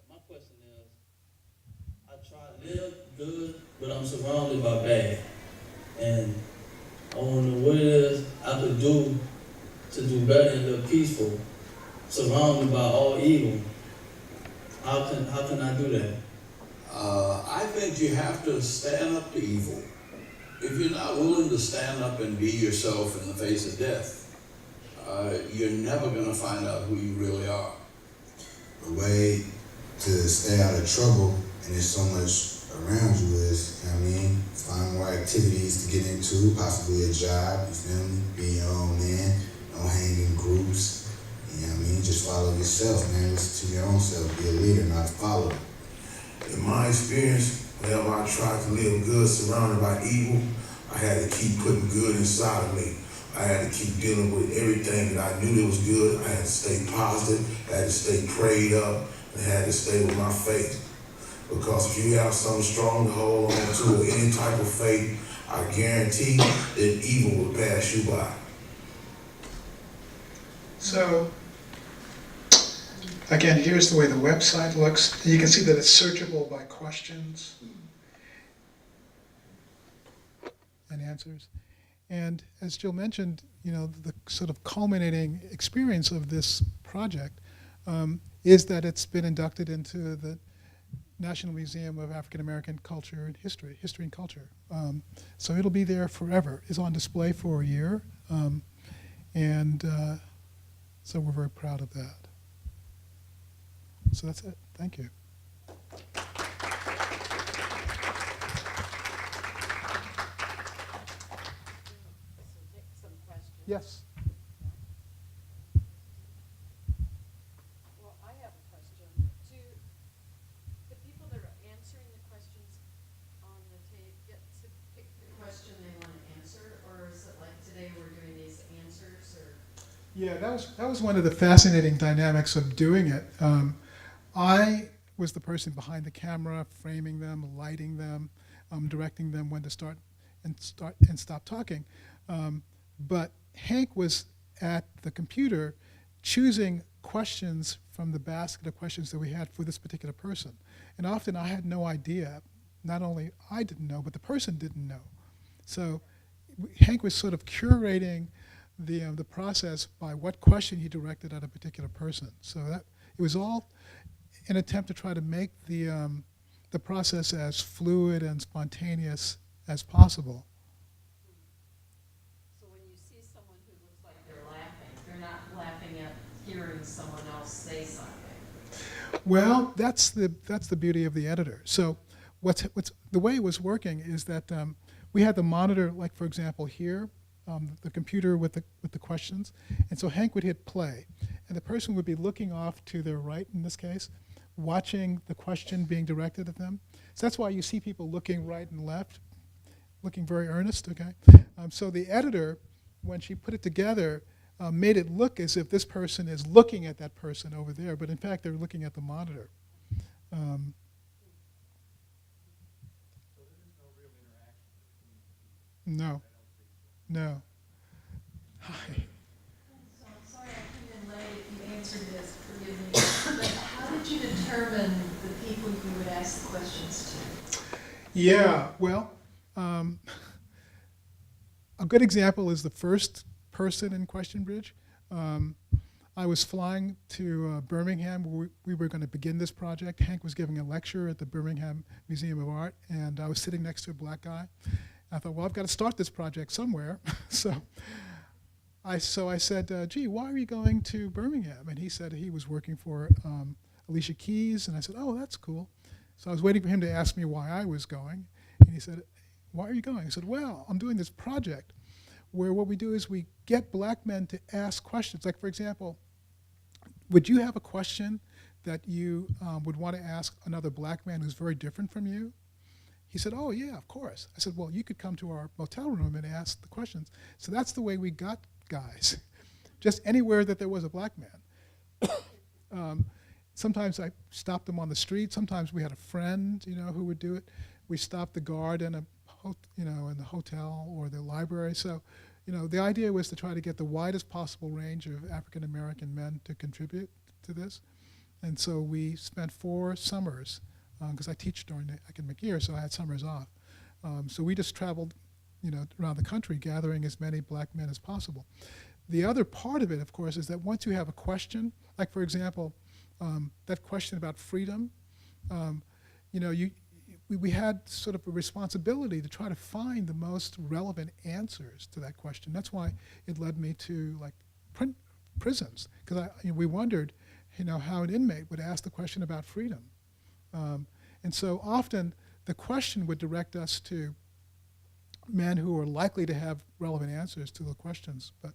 My question is, I try to live good, but I'm surrounded by bad. And I want to know what it is I could do to do better and live peaceful, surrounded by all evil. How can I do that? I think you have to stand up to evil. If you're not willing to stand up and be yourself in the face of death, you're never going to find out who you really are. The way to stay out of trouble, and there's so much around you, is, you know what I mean, find more activities to get into, possibly a job, you feel me? Be your own man, don't hang in groups, you know what I mean? Just follow yourself, man, listen to your own self, be a leader, not a follower. In my experience, whenever I tried to live good surrounded by evil, I had to keep putting good inside of me. I had to keep dealing with everything that I knew that was good. I had to stay positive, I had to stay prayed up, and I had to stay with my faith. Because if you have something strong to hold on to, or any type of faith, I guarantee that evil will pass you by. So, again, here's the way the website looks. You can see that it's searchable by questions and answers. And as Jill mentioned, you know, the sort of culminating experience of this project is that it's been inducted into the National Museum of African American Culture and History and Culture. So it'll be there forever. It's on display for a year. So we're very proud of that. So that's it. Thank you. Yes. Well, I have a question. Do the people that are answering the questions on the tape get to pick the question they want to answer, or is it like today we're doing these answers? Or Yeah, that was one of the fascinating dynamics of doing it. I was the person behind the camera, framing them, lighting them, directing them when to start and stop talking. But Hank was at the computer choosing questions from the basket of questions that we had for this particular person. And often I had no idea. Not only I didn't know, but the person didn't know. So Hank was sort of curating the process by what question he directed at a particular person. So that it was all an attempt to try to make the process as fluid and spontaneous as possible. so when you see someone who looks like they're not laughing at hearing someone else say something. Well, that's the beauty of the editor. So what's the way it was working is that we had the monitor, like for example here, the computer with the questions, and so Hank would hit play, and the person would be looking off to their right in this case, watching the question being directed at them. So that's why you see people looking right and left, looking very earnest. Okay, so the editor, when she put it together, made it look as if this person is looking at that person over there, but in fact they're looking at the monitor. No. No. Hi. So I'm sorry I came in late if you answered this, forgive me. But how did you determine the people you would ask the questions to? Yeah, well, a good example is the first person in Question Bridge. I was flying to Birmingham where we were going to begin this project. Hank was giving a lecture at the Birmingham Museum of Art, and I was sitting next to a black guy. I thought, well, I've got to start this project somewhere. So So I said, gee, why are you going to Birmingham? And he said he was working for Alicia Keys. And I said, oh, that's cool. So I was waiting for him to ask me why I was going. And he said, why are you going? I said, well, I'm doing this project where what we do is we get black men to ask questions. Like, for example, would you have a question that you would want to ask another black man who's very different from you? He said, oh, yeah, of course. I said, well, you could come to our motel room and ask the questions. So that's the way we got guys, just anywhere that there was a black man. Sometimes I stopped them on the street. Sometimes we had a friend, who would do it. We stopped the guard in in the hotel or the library. So, the idea was to try to get the widest possible range of African American men to contribute to this. And so we spent 4 summers, because I teach during the academic year, so I had summers off. So we just traveled, around the country, gathering as many black men as possible. The other part of it, of course, is that once you have a question, like for example, that question about freedom, we had sort of a responsibility to try to find the most relevant answers to that question. That's why it led me to prisons, because we wondered, how an inmate would ask the question about freedom. And so often the question would direct us to men who are likely to have relevant answers to the questions. But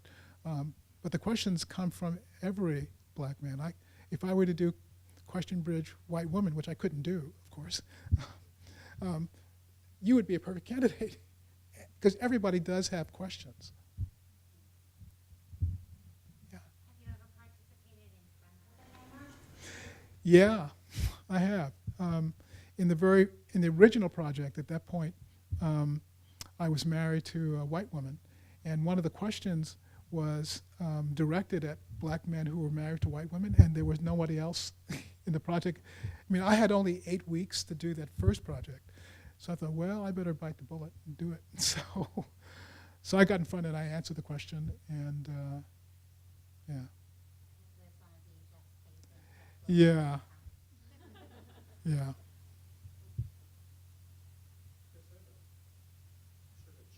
the questions come from every black man. If I were to do question bridge white woman, which I couldn't do, of course, you would be a perfect candidate, because everybody does have questions. Yeah. Have you ever participated in front of the Yeah, I have. In the original project, at that point, I was married to a white woman, and one of the questions was directed at black men who were married to white women, and there was nobody else in the project. I mean, I had only 8 weeks to do that first project, so I thought, well, I better bite the bullet and do it. So I got in front and I answered the question, and yeah. Yeah.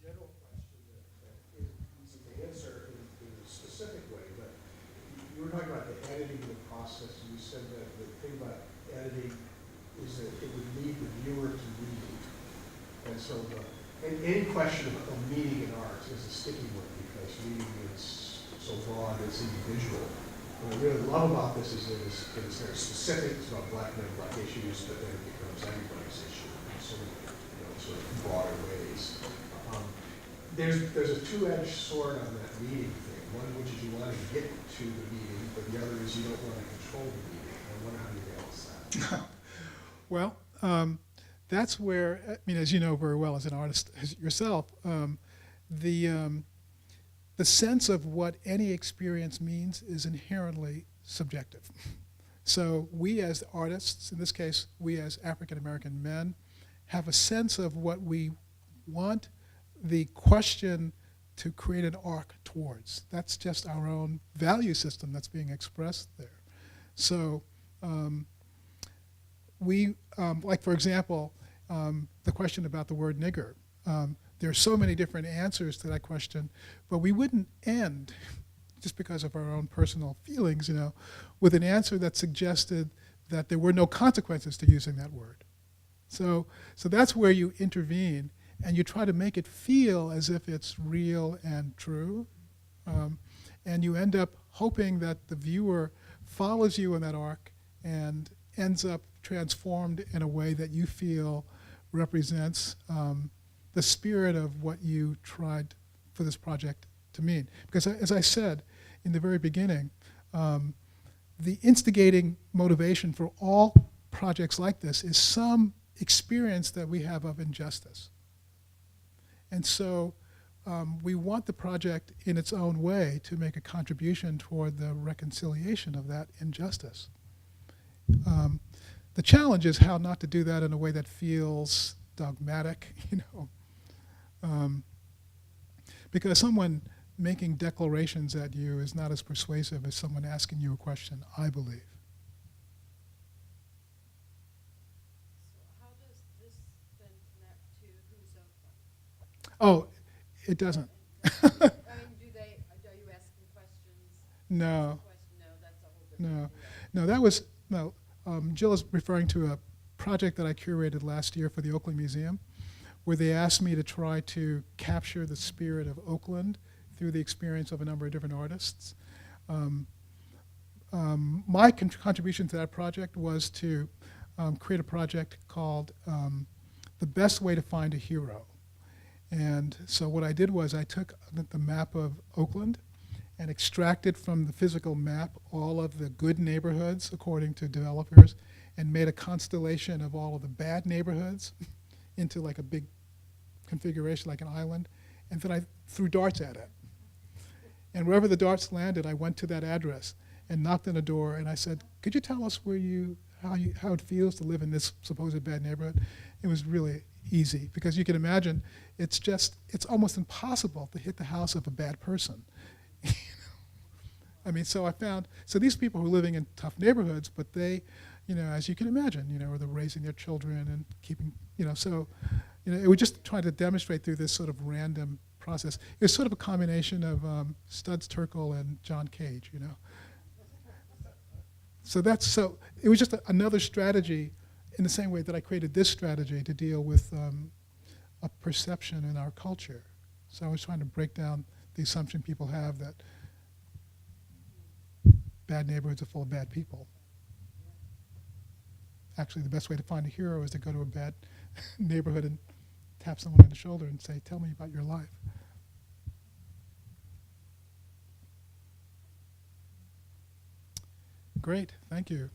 General question that is easy to answer in a specific way, but you were talking about the editing of the process, and you said that the thing about editing is that it would lead the viewer to reading. And so any question of meaning in art is a sticky one, because reading is so broad, it's individual. What I really love about this is that it's very specific, it's about black men, black issues, but then it becomes everybody's issue in so many, sort of broader ways. There's a two-edged sword on that meeting thing. One which is you want to get to the meeting, but the other is you don't want to control the meeting. I wonder how you balance that. Well, that's where, I mean, as you know very well as an artist yourself, the sense of what any experience means is inherently subjective. So we as artists, in this case, we as African American men, have a sense of what we want the question to create an arc towards. That's just our own value system that's being expressed there. So like for example, the question about the word nigger. There are so many different answers to that question, but we wouldn't end, just because of our own personal feelings, with an answer that suggested that there were no consequences to using that word. So that's where you intervene, and you try to make it feel as if it's real and true, and you end up hoping that the viewer follows you in that arc and ends up transformed in a way that you feel represents the spirit of what you tried for this project to mean. Because as I said in the very beginning, the instigating motivation for all projects like this is some experience that we have of injustice. And so we want the project in its own way to make a contribution toward the reconciliation of that injustice. The challenge is how not to do that in a way that feels dogmatic, because someone making declarations at you is not as persuasive as someone asking you a question, I believe. So how does this then connect to who's Oakland? Oh, it doesn't. I mean, are you asking No. No, that was, no, Jill is referring to a project that I curated last year for the Oakland Museum, where they asked me to try to capture the spirit of Oakland through the experience of a number of different artists. My contribution to that project was to create a project called The Best Way to Find a Hero. And so what I did was I took the map of Oakland and extracted from the physical map all of the good neighborhoods according to developers and made a constellation of all of the bad neighborhoods into like a big configuration, like an island, and then I threw darts at it. And wherever the darts landed, I went to that address and knocked on a door and I said, could you tell us how it feels to live in this supposed bad neighborhood? It was really easy because you can imagine it's almost impossible to hit the house of a bad person. I mean, so these people who are living in tough neighborhoods, but they, as you can imagine, they're raising their children and keeping, it was just trying to demonstrate through this sort of random process. It was sort of a combination of Studs Terkel and John Cage, So it was just another strategy in the same way that I created this strategy to deal with a perception in our culture. So I was trying to break down the assumption people have that bad neighborhoods are full of bad people. Actually, the best way to find a hero is to go to a bad neighborhood and tap someone on the shoulder and say, tell me about your life. Great, thank you.